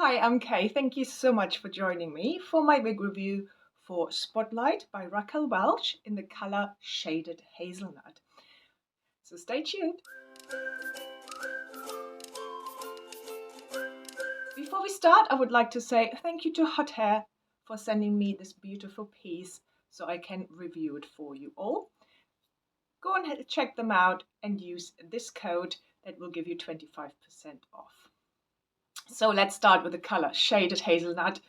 Hi, I'm Kay. Thank you so much for joining me for my wig review for Spotlight by Raquel Welch in the color Shaded Hazelnut. So stay tuned. Before we start, I would like to say thank you to Hot Hair for sending me this beautiful piece so I can review it for you all. Go and check them out and use this code that will give you 25% off. So let's start with the color Shaded Hazelnut.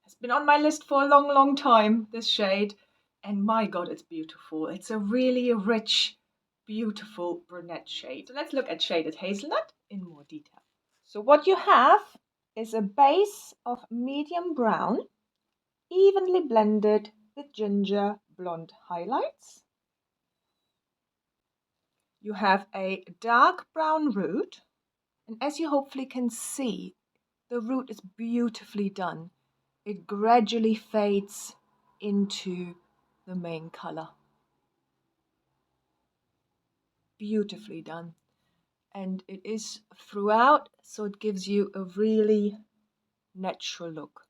It's been on my list for a long time, this shade, and my god, it's beautiful. It's a really rich, beautiful brunette shade. So let's look at Shaded Hazelnut in more detail. So what you have is a base of medium brown, evenly blended with ginger blonde highlights. You have a dark brown root, and as you hopefully can see, the root is beautifully done. It gradually fades into the main color. Beautifully done. And it is throughout, so it gives you a really natural look.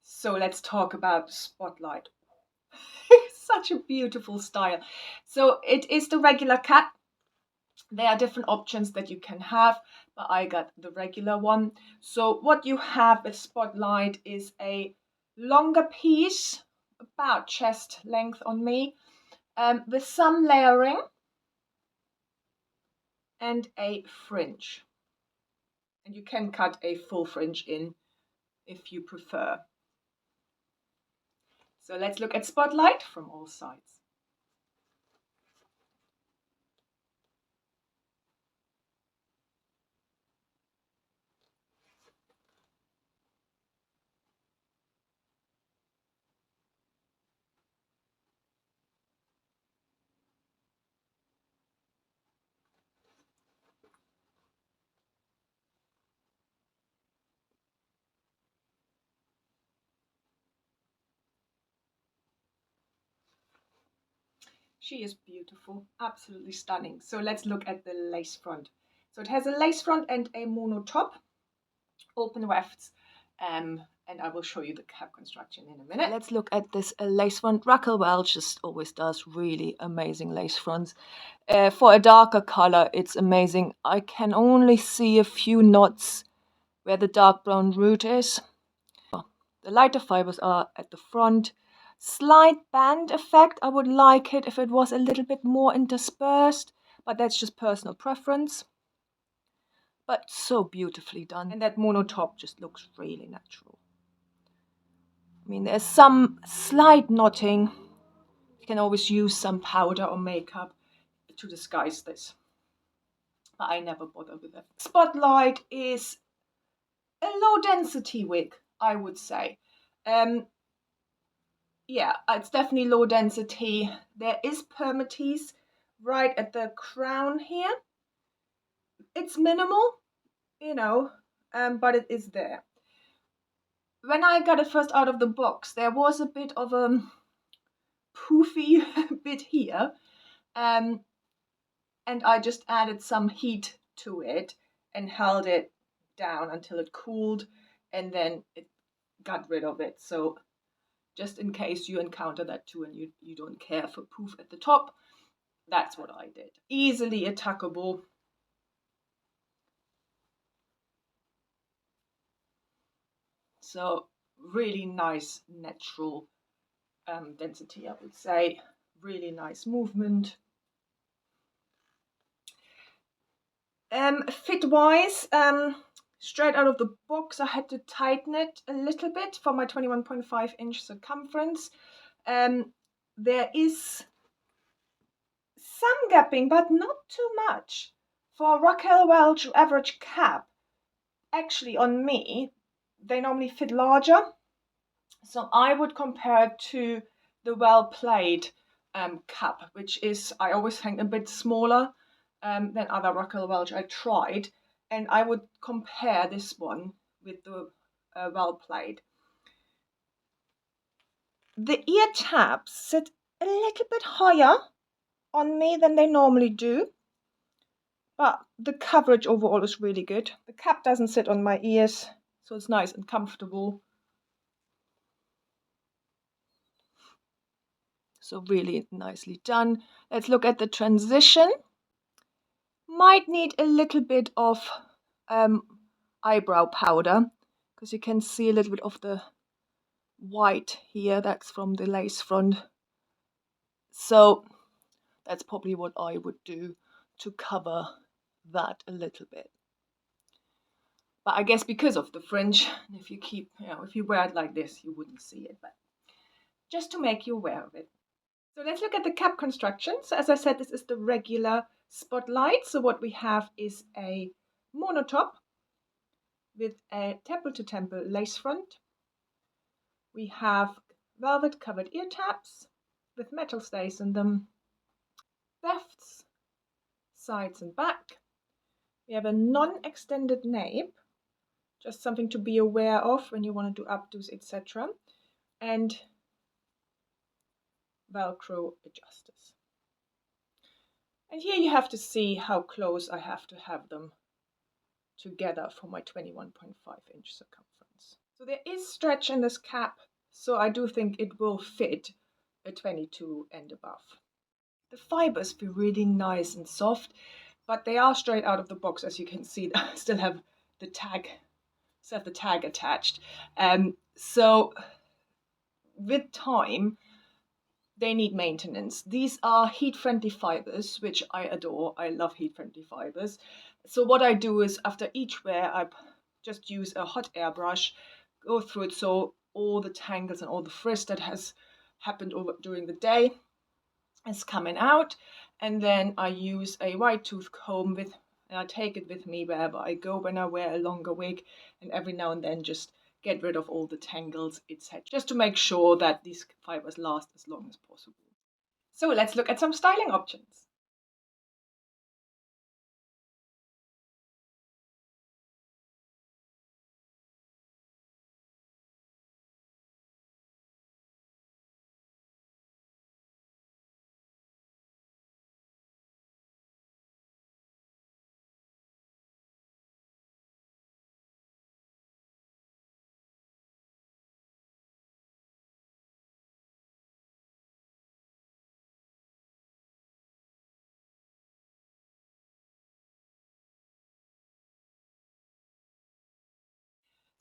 So let's talk about Spotlight. Such a beautiful style. So it is the regular cap. There are different options that you can have, but I got the regular one. So what you have with Spotlight is a longer piece, about chest length on me, with some layering and a fringe. And you can cut a full fringe in if you prefer. So let's look at Spotlight from all sides. She is beautiful, absolutely stunning. So let's look at the lace front. So it has a lace front and a mono top, open wefts, and I will show you the cap construction in a minute. Let's look at this lace front. Raquel Welch just always does really amazing lace fronts. For a darker color, it's amazing. I can only see a few knots where the dark brown root is. The lighter fibers are at the front. Slight band effect. I would like it if it was a little bit more interspersed, but that's just personal preference. But so beautifully done. And that mono top just looks really natural. I mean, there's some slight knotting. You can always use some powder or makeup to disguise this, but I never bother with it. Spotlight is a low density wig, I would say. Yeah, it's definitely low density. There is permatease right at the crown here. It's minimal, but it is there. When I got it first out of the box, there was a bit of a poofy bit here, and I just added some heat to it and held it down until it cooled, and then it got rid of it. So just in case you encounter that too and you don't care for poof at the top, that's what I did. Easily attackable. So really nice natural density, I would say. Really nice movement. Fit-wise, straight out of the box, I had to tighten it a little bit for my 21.5-inch circumference. There is some gapping, but not too much. For Raquel Welch average cap, actually on me, they normally fit larger. So I would compare it to the Well Played cap, which is, I always think, a bit smaller than other Raquel Welch I tried. And I would compare this one with the Well Played. The ear tabs sit a little bit higher on me than they normally do. but the coverage overall is really good. The cap doesn't sit on my ears, so it's nice and comfortable. So really nicely done. Let's look at the transition. Might need a little bit of eyebrow powder, because you can see a little bit of the white here. That's from the lace front. So that's probably what I would do to cover that a little bit. But I guess because of the fringe, if you keep, if you wear it like this, you wouldn't see it. But just to make you aware of it. So let's look at the cap construction. So as I said, this is the regular spotlight. So what we have is a monotop with a temple to temple lace front. We have velvet covered ear tabs with metal stays in them, wefts, sides and back. We have a non-extended nape, just something to be aware of when you want to do updos, etc. And Velcro adjusters. And here you have to see how close I have to have them together for my 21.5-inch circumference. So there is stretch in this cap, so I do think it will fit a 22 and above. The fibers feel really nice and soft, but they are straight out of the box, as you can see. I still have the tag, attached. So with time, they need maintenance. These are heat-friendly fibers, which I adore. I love heat-friendly fibers. So what I do is after each wear, I just use a hot air brush, go through it so all the tangles and all the frizz that has happened during the day is coming out. And then I use a wide tooth comb and I take it with me wherever I go when I wear a longer wig, and every now and then just get rid of all the tangles, etc. Just to make sure that these fibers last as long as possible. So let's look at some styling options.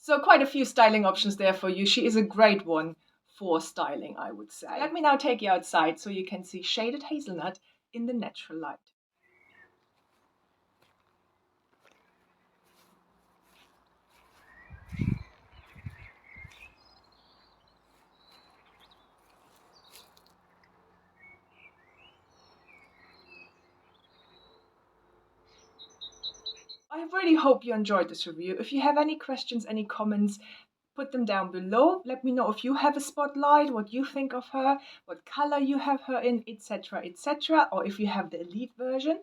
So quite a few styling options there for you. She is a great one for styling, I would say. Let me now take you outside so you can see shaded hazelnut in the natural light. I really hope you enjoyed this review. If you have any questions, any comments, put them down below. Let me know if you have a spotlight, what you think of her, what color you have her in, etc., etc., or if you have the elite version.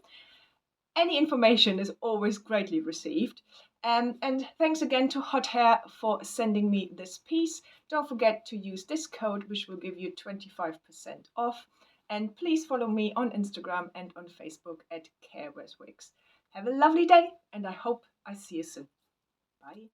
Any information is always greatly received. And thanks again to Hot Hair for sending me this piece. Don't forget to use this code, which will give you 25% off. And please follow me on Instagram and on Facebook at Care Wears Wigs. Have a lovely day, and I hope I see you soon. Bye.